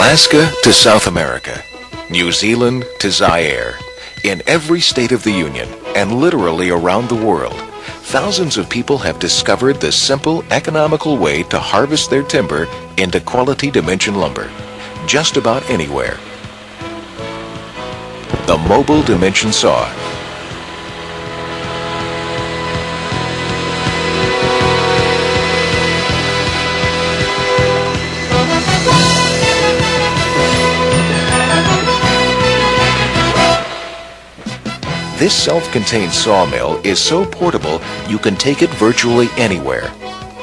Alaska to South America, New Zealand to Zaire, in every state of the Union and literally around the world, thousands of people have discovered the simple, economical way to harvest their timber into quality dimension lumber, just about anywhere. The Mobile Dimension Saw. This self-contained sawmill is so portable you can take it virtually anywhere.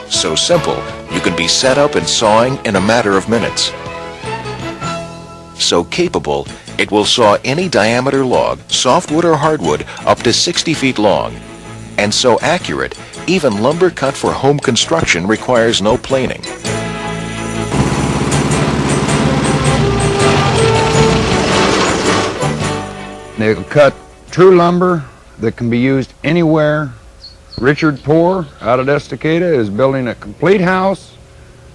So simple, you can be set up and sawing in a matter of minutes. So capable, it will saw any diameter log, softwood or hardwood, up to 60 feet long. And so accurate, even lumber cut for home construction requires no planing. They will cut true lumber that can be used anywhere. Richard Poor out at Estacada is building a complete house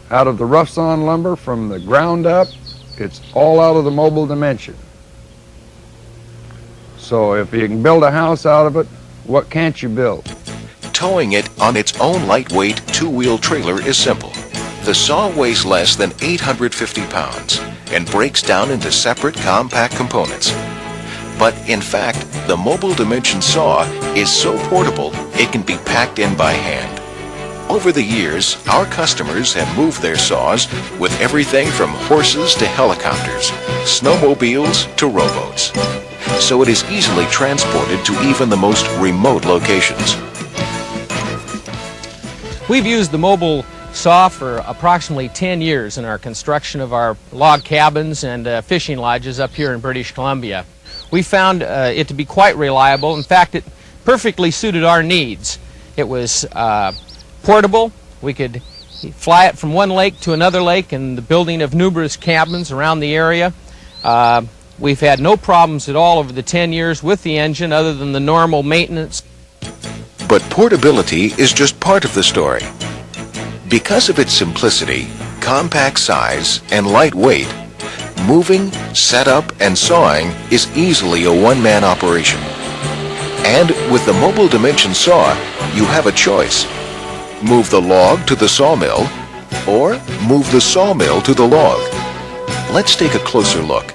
out of the rough sawn lumber from the ground up. It's all out of the Mobile Dimension. So if you can build a house out of it, what can't you build? Towing it on its own lightweight two-wheel trailer is simple. The saw weighs less than 850 pounds and breaks down into separate compact components. But in fact, the Mobile Dimension Saw is so portable it can be packed in by hand. Over the years, our customers have moved their saws with everything from horses to helicopters, snowmobiles to rowboats. So it is easily transported to even the most remote locations. We've used the mobile saw for approximately 10 years in our construction of our log cabins and fishing lodges up here in British Columbia. We found it to be quite reliable. In fact, it perfectly suited our needs. It was portable. We could fly it from one lake to another lake in the building of numerous cabins around the area. We've had no problems at all over the 10 years with the engine other than the normal maintenance. But portability is just part of the story. Because of its simplicity, compact size, and light weight, moving, setup, and sawing is easily a one-man operation. And with the Mobile Dimension Saw, you have a choice. Move the log to the sawmill, or move the sawmill to the log. Let's take a closer look.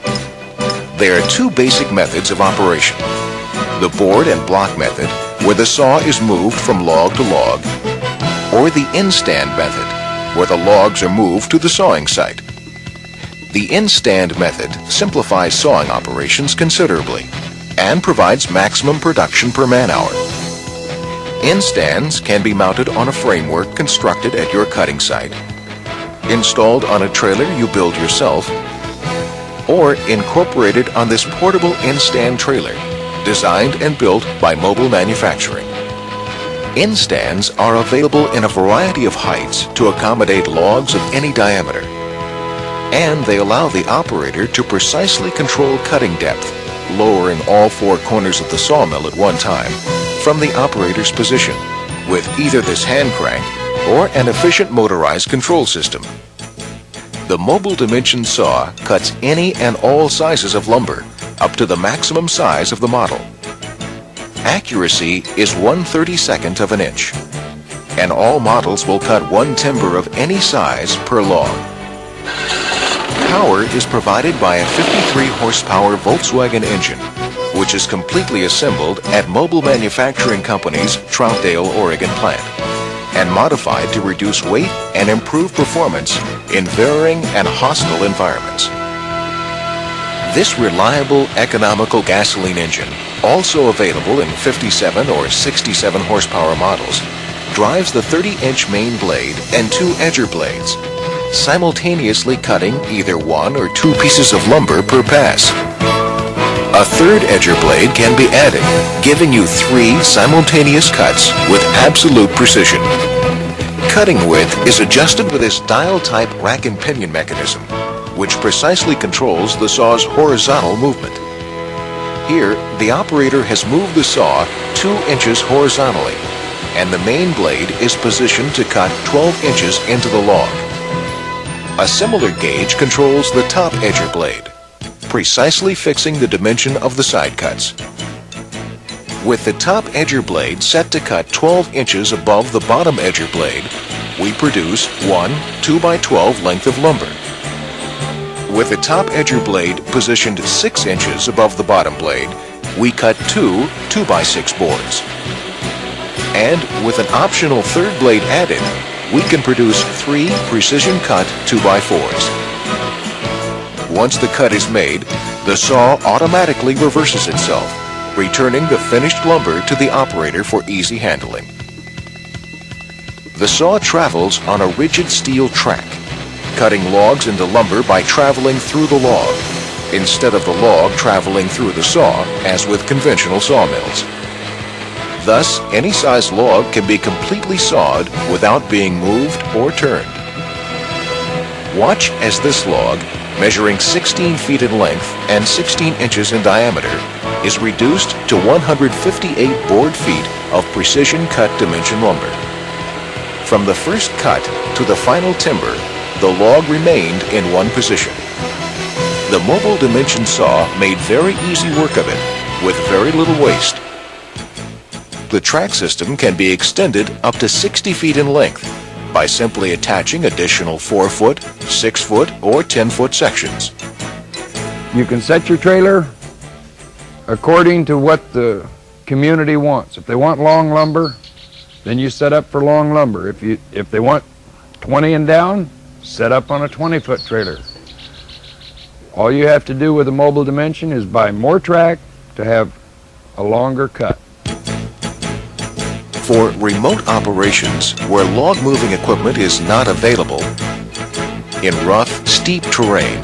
There are two basic methods of operation. The board and block method, where the saw is moved from log to log, or the in-stand method, where the logs are moved to the sawing site. The in-stand method simplifies sawing operations considerably and provides maximum production per man-hour. In-stands can be mounted on a framework constructed at your cutting site, installed on a trailer you build yourself, or incorporated on this portable in-stand trailer designed and built by Mobile Manufacturing. In-stands are available in a variety of heights to accommodate logs of any diameter, and they allow the operator to precisely control cutting depth, lowering all four corners of the sawmill at one time from the operator's position with either this hand crank or an efficient motorized control system. The Mobile Dimension Saw cuts any and all sizes of lumber up to the maximum size of the model. Accuracy is 1/32 of an inch, and all models will cut one timber of any size per log. Power is provided by a 53 horsepower Volkswagen engine, which is completely assembled at Mobile Manufacturing Company's Troutdale, Oregon plant, and modified to reduce weight and improve performance in varying and hostile environments. This reliable, economical gasoline engine, also available in 57 or 67 horsepower models, drives the 30-inch main blade and two edger blades, simultaneously cutting either one or two pieces of lumber per pass. A third edger blade can be added, giving you 3 simultaneous cuts with absolute precision. Cutting width is adjusted with this dial-type rack and pinion mechanism, which precisely controls the saw's horizontal movement. Here, the operator has moved the saw 2 inches horizontally, and the main blade is positioned to cut 12 inches into the log. A similar gauge controls the top edger blade, precisely fixing the dimension of the side cuts. With the top edger blade set to cut 12 inches above the bottom edger blade, we produce one 2x12 length of lumber. With the top edger blade positioned 6 inches above the bottom blade, we cut two 2x6 boards. And with an optional third blade added, we can produce 3 precision cut 2x4s. Once the cut is made, the saw automatically reverses itself, returning the finished lumber to the operator for easy handling. The saw travels on a rigid steel track, cutting logs into lumber by traveling through the log, instead of the log traveling through the saw, as with conventional sawmills. Thus, any size log can be completely sawed without being moved or turned. Watch as this log, measuring 16 feet in length and 16 inches in diameter, is reduced to 158 board feet of precision cut dimension lumber. From the first cut to the final timber, the log remained in one position. The mobile dimension saw made very easy work of it, with very little waste. The track system can be extended up to 60 feet in length by simply attaching additional 4-foot, 6-foot, or 10-foot sections. You can set your trailer according to what the community wants. If they want long lumber, then you set up for long lumber. If they want 20 and down, set up on a 20-foot trailer. All you have to do with a mobile dimension is buy more track to have a longer cut. For remote operations where log moving equipment is not available, in rough, steep terrain,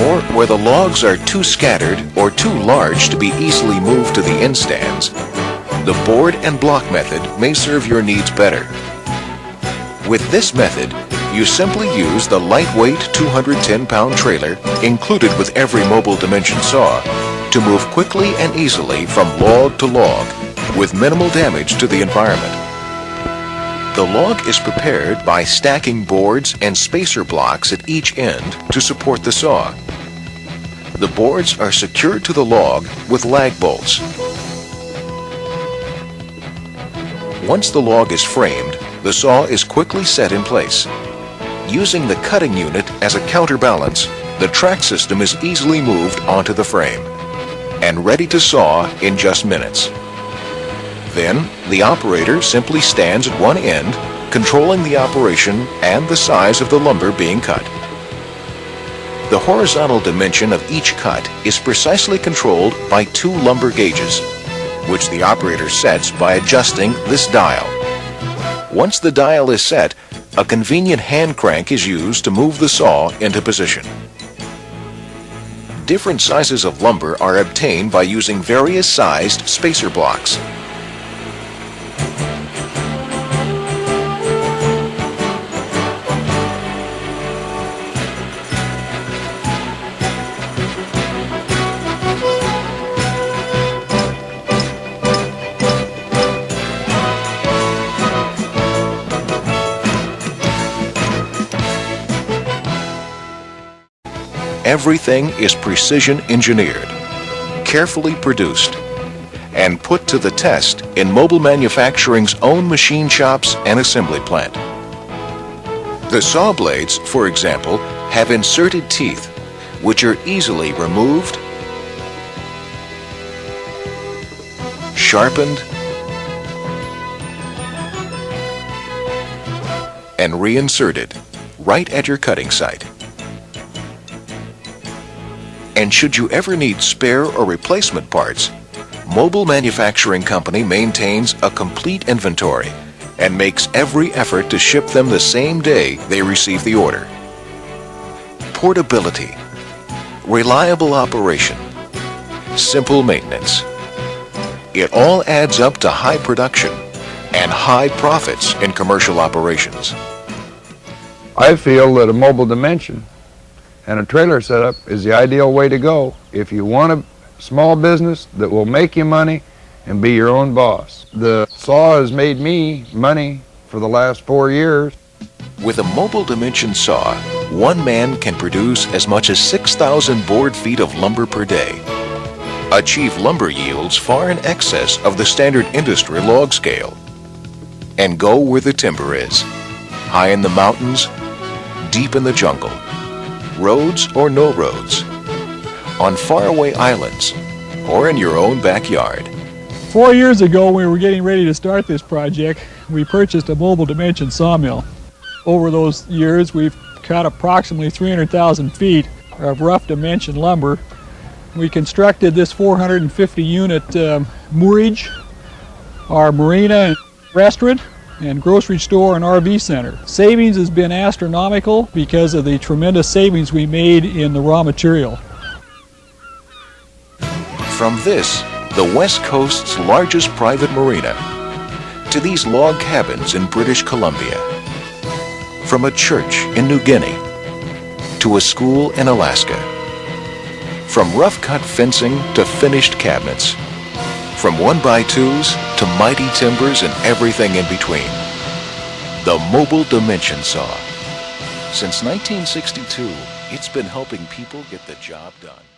or where the logs are too scattered or too large to be easily moved to the end stands, the board and block method may serve your needs better. With this method, you simply use the lightweight 210-pound trailer included with every mobile dimension saw to move quickly and easily from log to log with minimal damage to the environment. The log is prepared by stacking boards and spacer blocks at each end to support the saw. The boards are secured to the log with lag bolts. Once the log is framed, the saw is quickly set in place. Using the cutting unit as a counterbalance, the track system is easily moved onto the frame and ready to saw in just minutes. Then, the operator simply stands at one end, controlling the operation and the size of the lumber being cut. The horizontal dimension of each cut is precisely controlled by 2 lumber gauges, which the operator sets by adjusting this dial. Once the dial is set, a convenient hand crank is used to move the saw into position. Different sizes of lumber are obtained by using various sized spacer blocks. Everything is precision engineered, carefully produced, and put to the test in mobile manufacturing's own machine shops and assembly plant. The saw blades, for example, have inserted teeth, which are easily removed, sharpened, and reinserted right at your cutting site. And should you ever need spare or replacement parts, Mobile Manufacturing Company maintains a complete inventory and makes every effort to ship them the same day they receive the order. Portability, reliable operation, simple maintenance. It all adds up to high production and high profits in commercial operations. I feel that a mobile dimension and a trailer setup is the ideal way to go if you want a small business that will make you money and be your own boss. The saw has made me money for the last 4 years. With a mobile dimension saw, one man can produce as much as 6,000 board feet of lumber per day. Achieve lumber yields far in excess of the standard industry log scale. And go where the timber is. High in the mountains, deep in the jungle. Roads or no roads. On faraway islands, or in your own backyard. 4 years ago, when we were getting ready to start this project, we purchased a mobile dimension sawmill. Over those years, we've cut approximately 300,000 feet of rough dimension lumber. We constructed this 450 unit moorage, our marina, restaurant, and grocery store and RV center. Savings has been astronomical because of the tremendous savings we made in the raw material. From this, the West Coast's largest private marina, to these log cabins in British Columbia. From a church in New Guinea to a school in Alaska. From rough-cut fencing to finished cabinets. From 1x2s to mighty timbers and everything in between. The mobile dimension saw. Since 1962, it's been helping people get the job done.